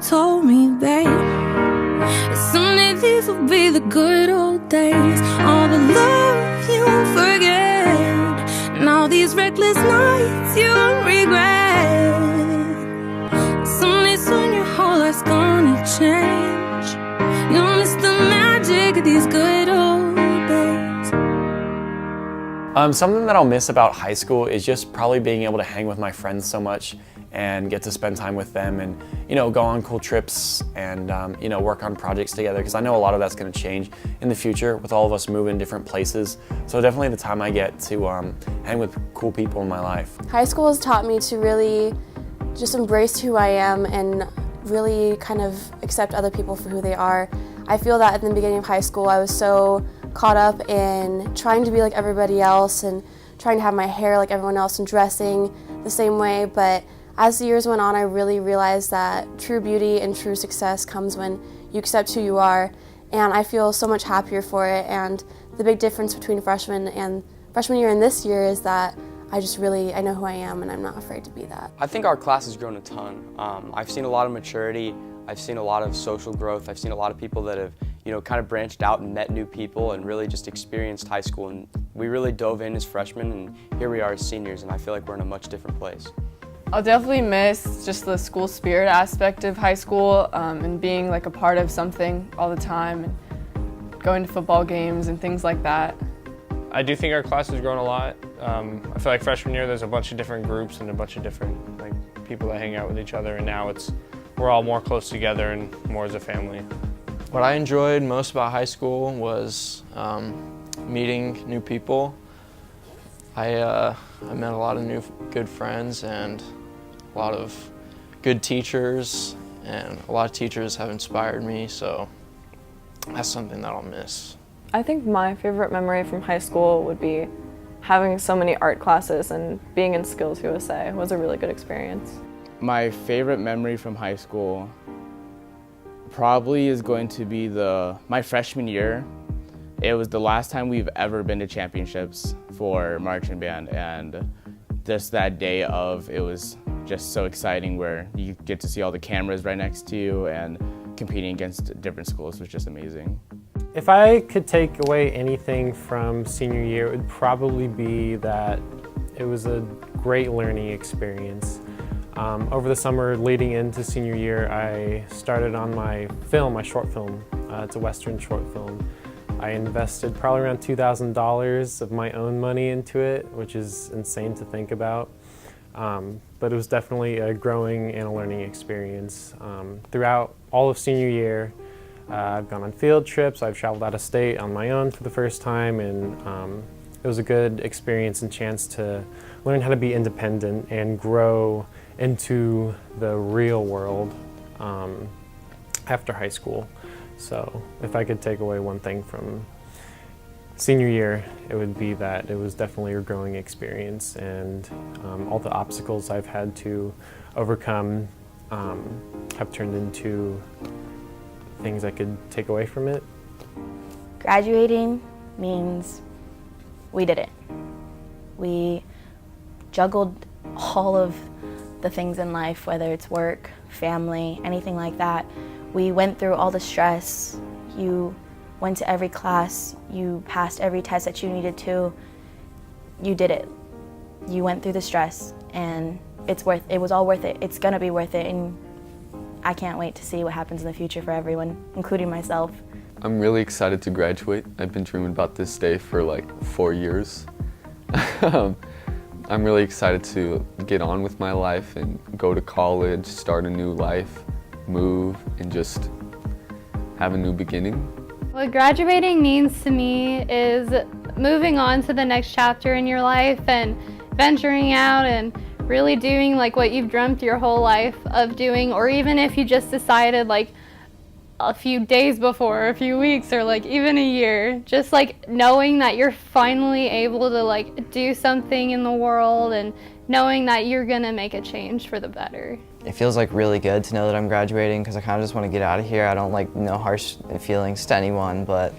told me, babe, someday these will be the good old days. All the love you won't forget, and all these reckless nights you won't regret. Someday soon your whole life's gonna change. You'll miss the magic of these good old days. Something that I'll miss about high school is just probably being able to hang with my friends so much and get to spend time with them and, go on cool trips and, work on projects together, because I know a lot of that's going to change in the future with all of us moving different places. So definitely the time I get to hang with cool people in my life. High school has taught me to really just embrace who I am and really kind of accept other people for who they are. I feel that at the beginning of high school I was so caught up in trying to be like everybody else and trying to have my hair like everyone else and dressing the same way, but as the years went on, I really realized that true beauty and true success comes when you accept who you are, and I feel so much happier for it. And the big difference between freshman year and this year is that I know who I am and I'm not afraid to be that. I think our class has grown a ton. I've seen a lot of maturity, I've seen a lot of social growth, I've seen a lot of people that have kind of branched out and met new people and really just experienced high school, and we really dove in as freshmen and here we are as seniors, and I feel like we're in a much different place. I'll definitely miss just the school spirit aspect of high school and being like a part of something all the time and going to football games and things like that. I do think our class has grown a lot. I feel like freshman year there's a bunch of different groups and a bunch of different people that hang out with each other, and now we're all more close together and more as a family. What I enjoyed most about high school was meeting new people. I met a lot of new good friends and a lot of good teachers, and a lot of teachers have inspired me, so that's something that I'll miss. I think my favorite memory from high school would be having so many art classes, and being in Skills USA was a really good experience. My favorite memory from high school probably is going to be my freshman year. It was the last time we've ever been to championships for marching band, and just that day it was just so exciting, where you get to see all the cameras right next to you, and competing against different schools was just amazing. If I could take away anything from senior year, it would probably be that it was a great learning experience. Over the summer leading into senior year, I started on my short film. It's a Western short film. I invested probably around $2,000 of my own money into it, which is insane to think about. But it was definitely a growing and a learning experience. Throughout all of senior year, I've gone on field trips, I've traveled out of state on my own for the first time, and it was a good experience and chance to learn how to be independent and grow into the real world after high school. So if I could take away one thing from senior year, it would be that it was definitely a growing experience, and all the obstacles I've had to overcome have turned into things I could take away from it. Graduating means we did it. We juggled all of the things in life, whether it's work, family, anything like that. We went through all the stress. You went to every class, you passed every test that you needed to. You did it. You went through the stress, and it was all worth it. It's gonna be worth it, and I can't wait to see what happens in the future for everyone, including myself. I'm really excited to graduate. I've been dreaming about this day for like 4 years. I'm really excited to get on with my life and go to college, start a new life, move, and just have a new beginning. What graduating means to me is moving on to the next chapter in your life and venturing out and really doing like what you've dreamt your whole life of doing, or even if you just decided like a few days before, a few weeks, or like even a year, just like knowing that you're finally able to like do something in the world and knowing that you're gonna make a change for the better. It feels like really good to know that I'm graduating, because I kind of just want to get out of here. I don't like no harsh feelings to anyone, but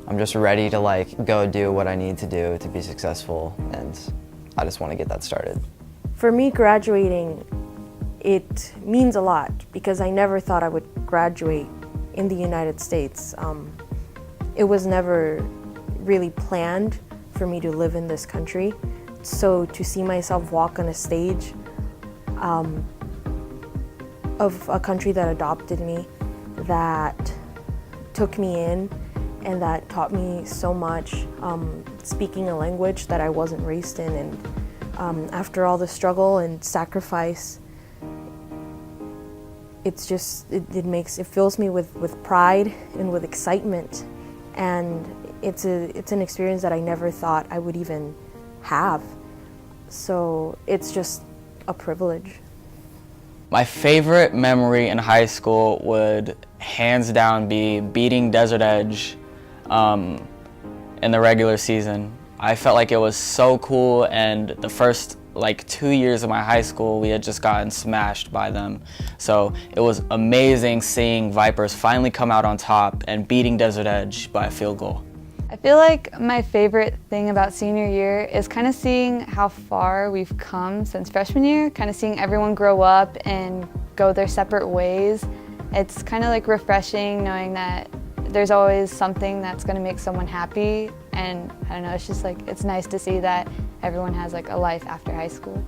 I'm just ready to like go do what I need to do to be successful, and I just want to get that started. For me, graduating it means a lot because I never thought I would graduate in the United States. It was never really planned for me to live in this country. So to see myself walk on a stage of a country that adopted me, that took me in, and that taught me so much, speaking a language that I wasn't raised in, and after all the struggle and sacrifice, it's just, it fills me with pride and with excitement, and it's an experience that I never thought I would even have. So it's just a privilege. My favorite memory in high school would hands down be beating Desert Edge in the regular season. I felt like it was so cool, and the first 2 years of my high school we had just gotten smashed by them. So it was amazing seeing Vipers finally come out on top and beating Desert Edge by a field goal. I feel like my favorite thing about senior year is kind of seeing how far we've come since freshman year, kind of seeing everyone grow up and go their separate ways. It's kind of refreshing knowing that there's always something that's going to make someone happy, and I don't know, it's just it's nice to see that everyone has a life after high school.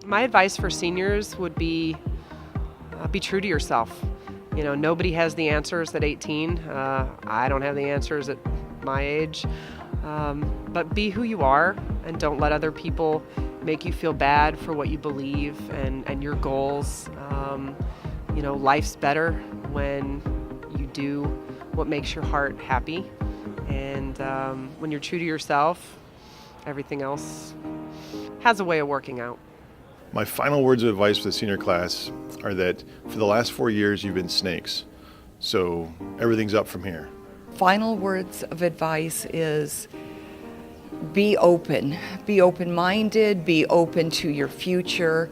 My advice for seniors would be true to yourself. You know, nobody has the answers at 18. I don't have the answers at my age. But be who you are, and don't let other people make you feel bad for what you believe and your goals. You know, life's better when you do what makes your heart happy. And when you're true to yourself, everything else has a way of working out. My final words of advice for the senior class are that for the last 4 years you've been snakes, so everything's up from here. Final words of advice is be open. Be open-minded, be open to your future,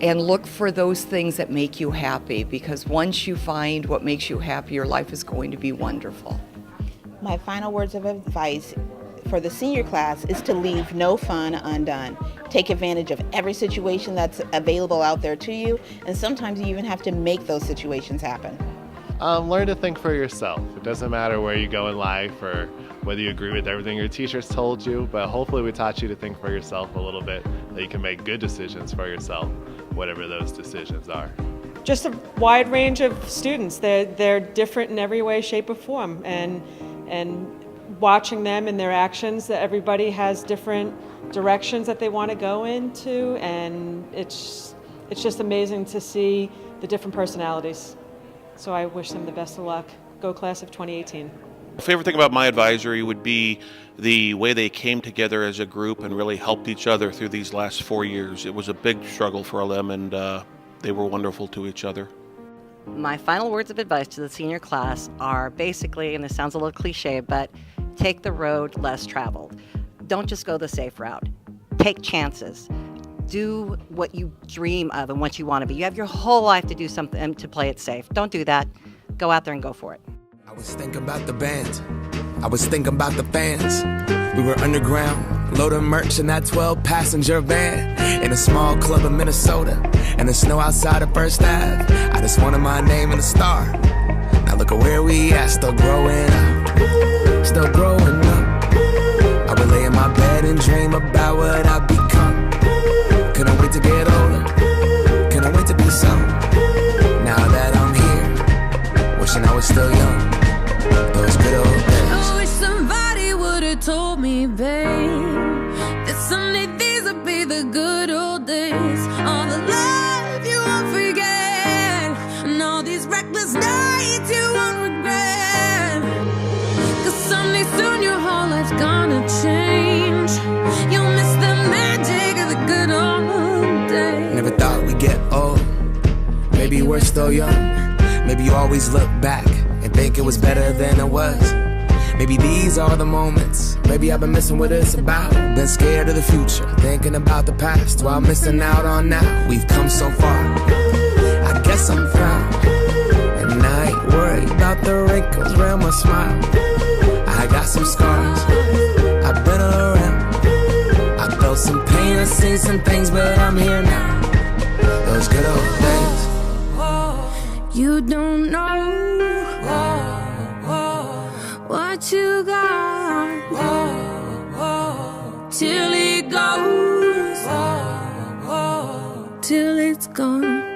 and look for those things that make you happy, because once you find what makes you happy, your life is going to be wonderful. My final words of advice for the senior class is to leave no fun undone. Take advantage of every situation that's available out there to you, and sometimes you even have to make those situations happen. Learn to think for yourself. It doesn't matter where you go in life or whether you agree with everything your teachers told you, but hopefully we taught you to think for yourself a little bit, that you can make good decisions for yourself, whatever those decisions are. Just a wide range of students. They're different in every way, shape, or form, and watching them and their actions, that everybody has different directions that they want to go into, and it's just amazing to see the different personalities. So I wish them the best of luck. Go class of 2018. Favorite thing about my advisory would be the way they came together as a group and really helped each other through these last 4 years. It was a big struggle for them, and they were wonderful to each other. My final words of advice to the senior class are basically, and this sounds a little cliche, but take the road less traveled. Don't just go the safe route. Take chances. Do what you dream of and what you want to be. You have your whole life to do something to play it safe. Don't do that. Go out there and go for it. I was thinking about the band. I was thinking about the fans. We were underground, loading merch in that 12-passenger van in a small club in Minnesota, and the snow outside of First Ave. I just wanted my name and a star. Now look at where we at, still growing up, still growing up. I would lay in my bed and dream about what I'd become. Couldn't wait to get older, couldn't wait to be some. Now that I'm here, wishing I was still young. Those good old days. I wish somebody would've told me, babe, that someday these would be the good old days. All the love you won't forget, and all these reckless nights you won't regret. Cause someday soon your whole life's gonna change. You'll miss the magic of the good old days. Never thought we'd get old. Maybe we're still young. Maybe you always look back and think it was better than it was. Maybe these are the moments. Maybe I've been missing what it's about. Been scared of the future, thinking about the past while missing out on now. We've come so far, I guess I'm proud. And I ain't worried about the wrinkles around my smile. I got some scars, I've been around. I felt some pain, I've seen some things, but I'm here now. Those good old days. You don't know what you got till it goes, till it's gone.